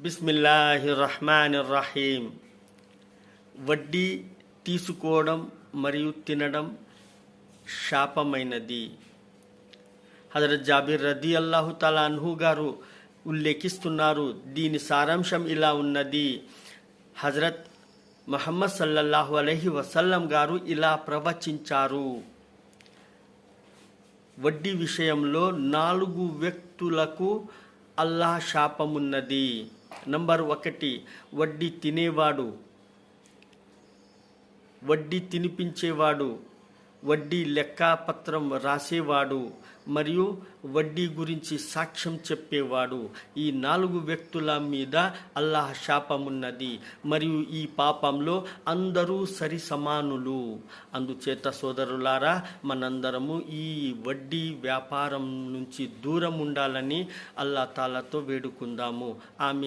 బిస్మిల్లాహిర్రహ్మానిర్రహీం. వడ్డీ తీసుకోవడం మరియు తినడం శాపమైనది. హజరత్ జాబిర్ రదియల్లాహు తఆలా అన్హు గారు ఉల్లేఖిస్తున్నారు. దీని సారాంశం ఇలా ఉన్నది. హజరత్ ముహమ్మద్ సల్లల్లాహు అలైహి వసల్లం గారు ఇలా ప్రవచించారు. వడ్డీ విషయంలో 4 వ్యక్తులకు అల్లాహ్ శాపమున్నది. నంబర్ 1, వడ్డీ తినేవాడు, వడ్డీ తినిపించేవాడు, వడ్డీ లెక్కపత్రం రాసేవాడు మరియు వడ్డీ గురించి సాక్ష్యం చెప్పేవాడు. ఈ 4 వ్యక్తుల మీద అల్లాహ్ శాపమున్నది మరియు ఈ పాపంలో అందరూ సరి సమానులు. అందుచేత సోదరులారా, మనందరము ఈ వడ్డీ వ్యాపారం నుంచి దూరం ఉండాలని అల్లాహ్ తాలాతో వేడుకుందాము. ఆమీన్.